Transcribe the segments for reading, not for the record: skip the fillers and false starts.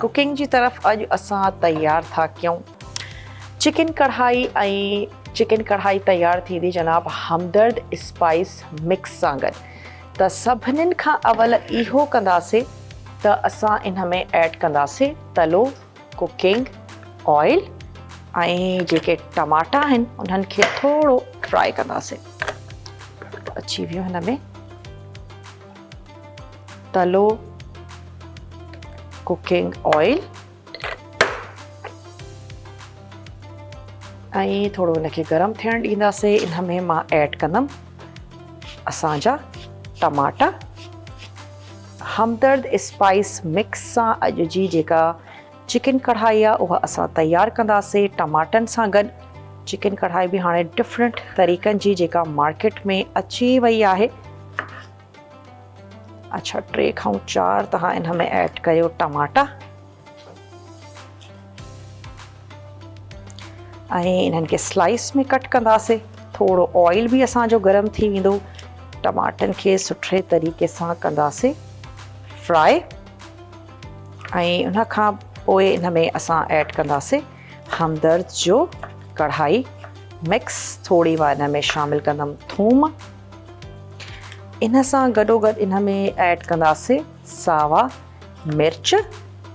Cooking जी तरफ़ अॼु असां तयारु था कयूं चिकन कढ़ाई। ऐं चिकन कढ़ाई तयारु थींदी जनाब हमदर्द स्पाइस मिक्स सां गॾु। त सभिनीनि खां अवल इहो कंदासीं त असां इन में ऐड कंदासीं तलो कुकिंग ऑयल ऐं जेके टमाटा आहिनि उन्हनि खे थोरो फ्राई कंदासीं। अची वियो हिन में तलो कुकिंग ऑयल ऐं थोरो हिनखे गरम थियणु ॾींदासीं। इन में मां ऐड कंदमि असांजा टमाटा। हमदर्द स्पाइस मिक्स सां अॼु जी जेका चिकन कढ़ाई आहे उहा असां तयारु कंदासीं टमाटनि सां गॾु। चिकन कढ़ाई बि हाणे डिफरेंट तरीक़नि जी जेका मार्केट में अची वई आहे। अच्छा 3 खां 4 तव्हां इन में ऐड कयो टमाटा ऐं इन्हनि खे स्लाइस में कट कंदासीं। थोरो ऑयल बि असांजो गरम थी वेंदो। टमाटनि खे सुठे तरीक़े सां कंदासीं फ्राई ऐं उन खां पोइ इन में असां ऐड कंदासीं हमदर्द जो कढ़ाई मिक्स। थोरी मां इन में शामिलु कंदमि थूम। इन सां गॾोगॾु इन में ऐड कंदासीं सावा मिर्च।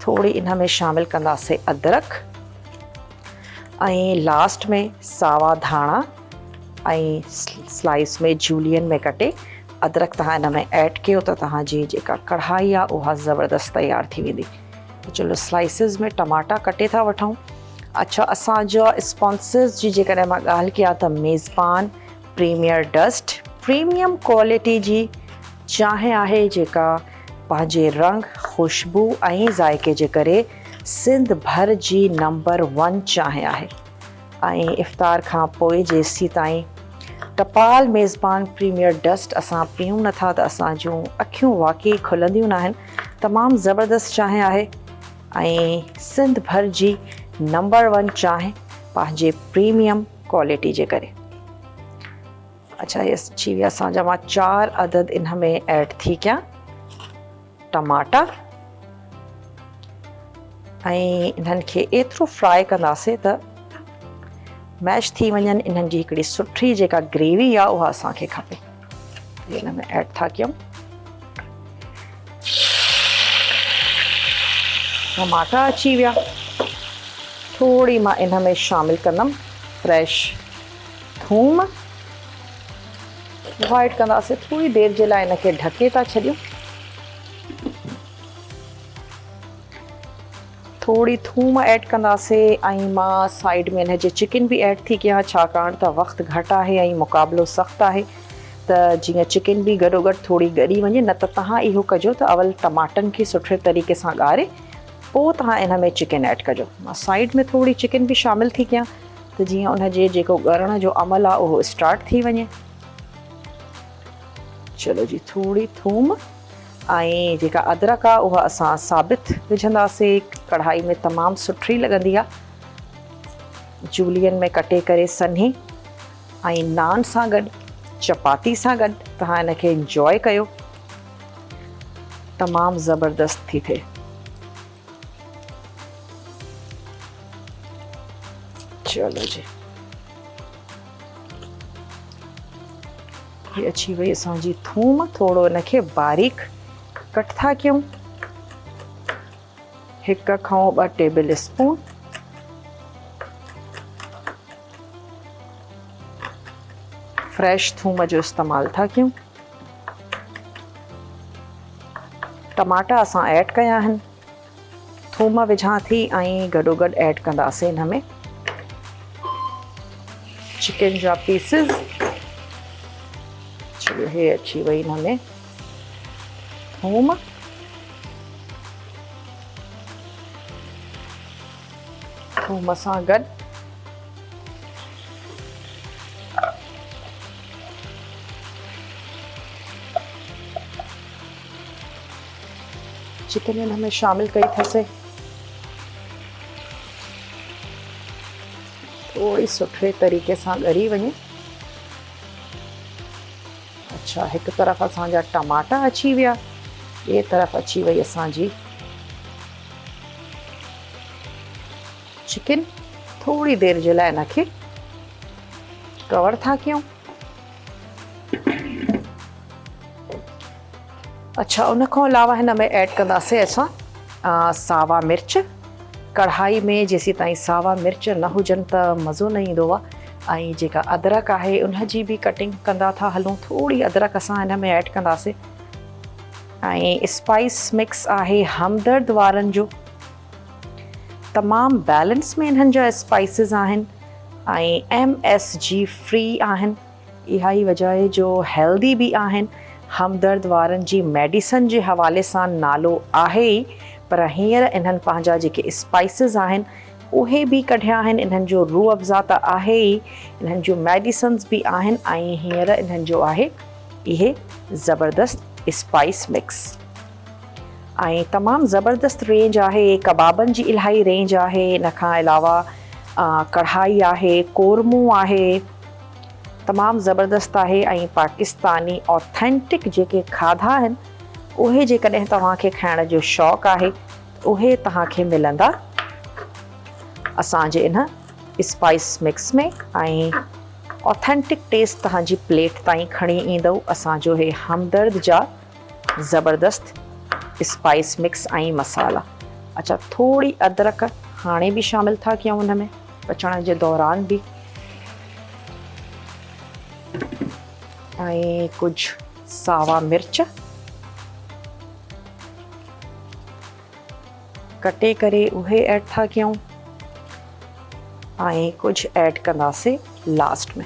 थोरी इन में शामिलु कंदासीं अदरक ऐं लास्ट में सावा धाणा ऐं स्लाइस में जूलियन में कटे अदरक तव्हां इन में ऐड कयो त तव्हांजी जेका कढ़ाई आहे उहा ज़बरदस्त तयारु थी वेंदी। चलो स्लाइसिस में टमाटा कटे था वठूं। अच्छा असांजा स्पॉन्सर्स जी जेकॾहिं मां ॻाल्हि कयां त मेज़बान प्रीमियर डस्ट प्रीमियम क्वालिटी जी चांहि आहे जेका पंहिंजे रंग ख़ुशबू ऐं ज़ाइक़े जे करे सिंध भर जी नंबर 1 चांहि आहे। ऐं इफ़्तार खां पोइ जेसीं ताईं टपाल मेज़बान प्रीमियर डस्ट असां पीयूं नथा त असांजूं अखियूं वाक़ई खुलंदियूं न आहिनि। तमामु ज़बरदस्त चांहि आहे ऐं सिंध भर जी नंबर 1 चांहि पंहिंजे प्रीमियम क्वालिटी जे करे। अच्छा ये अची विया असांजा। मां 4 अदद इन में ऐड थी कयां टमाटा ऐं इन्हनि खे एतिरो फ्राई कंदासीं त मैश थी वञनि। इन्हनि जी हिकिड़ी सुठी जेका ग्रेवी आहे उहा असांखे खपे। इन में ऐड था कयूं टमाटा अची विया। थोरी मां इन में शामिलु कंदमि फ्रेश थूम। वाइट कंदासीं थोरी देरि जे लाइ इनखे ढके था छॾियूं। थोरी थूम ऐड कंदासीं ऐं मां साइड में हिन जे चिकन बि ऐड थी कयां छाकाणि त वक़्तु घटि आहे ऐं मुक़ाबिलो सख़्तु आहे त जीअं चिकन बि गॾोगॾु थोरी ॻरी वञे। न त तव्हां इहो कजो त अवल टमाटनि खे सुठे तरीक़े सां ॻारे पोइ तव्हां इन में चिकन ऐड कजो। मां साइड में थोरी चिकन बि शामिलु थी कयां त जीअं उन जे जेको ॻरण जो अमल आहे उहो स्टार्ट थी वञे। चलो जी थोरी थूम ऐं जेका अदरक आहे उहा असां साबित विझंदासीं। कढ़ाई में तमामु सुठी लॻंदी आहे। जूलियन में कटे करे सन्ही ऐं नान सां गॾु चपाती सां गॾु तव्हां इनखे इंजॉय कयो। तमामु ज़बरदस्त थी थिए। चलो जी ये अची वई असांजी थूम। थोरो इनखे बारीक कट था कयूं। 1 खां 2 टेबल स्पून फ्रेश थूम जो इस्तेमालु था कयूं। टमाटा असां ऐड कया आहिनि। थूम विझां थी ऐं गॾोगॾु ऐड कंदासीं हिन में चिकन जा पीसिस। चलो हे अची वई हिन में थूम। थूम सां गॾु चिकन हिन में शामिलु कई अथसि। थोड़ी सुठे तरीक़े सां ॻरी वञे। अच्छा हिकु तरफ़ असांजा टमाटा अची विया, ॿिए तरफ़ अची वई असांजी चिकन थोड़ी देर जे लाइ हिनखे कवर था कयूं। अच्छा, उन खां अलावा हिन में ऐड कंदासीं असां सावा मिर्च। कढ़ाई में जेसीं ताईं सावा मिर्च न हुजनि त मज़ो न ईंदो आहे। ऐं जेका अदरक आहे उन जी बि कटिंग कंदा था हलूं। थोरी अदरक असां हिन में ऐड कंदासीं। ऐं स्पाइस मिक्स आहे हमदर्द वारनि जो। तमामु बैलेंस में इन्हनि जा स्पाइसिस आहिनि ऐं MSG फ्री आहिनि। इहा ई वजह आहे जो हेल्दी बि आहिनि। हमदर्द वारनि जी मेडिसन जे हवाले सां नालो आहे ई, पर हींअर इन्हनि पंहिंजा जेके स्पाइसिस आहिनि उहे बि कढिया आहिनि। इन्हनि जो रूह अफ़ज़ा त आहे ई, इन्हनि जूं मेडिसन्स बि आहिनि ऐं हींअर इन्हनि जो आहे इहे ज़बरदस्त स्पाइस मिक्स। ऐं तमामु ज़बरदस्त रेंज आहे, कबाबनि जी इलाही रेंज आहे। इन खां अलावा कढ़ाई आहे, कोरमो आहे, तमामु ज़बरदस्त आहे। ऐं पाकिस्तानी ऑथेंटिक जेके खाधा आहिनि उहे जेकॾहिं तव्हांखे खाइण जो शौक़ु आहे उहे तव्हांखे मिलंदा असांजे इन स्पाइस मिक्स में। ऐं ऑथेंटिक टेस्ट तव्हांजी प्लेट ताईं खणी ईंदव असांजो हे हमदर्द जा ज़बरदस्त स्पाइस मिक्स ऐं मसाला। अच्छा, थोरी अदरक हाणे बि शामिल था कयूं हुन में पचण जे दौरान बि। ऐं कुझु सावा मिर्च कटे करे उहे ऐड था कयूं। ऐं कुझु ऐड कंदासीं लास्ट में।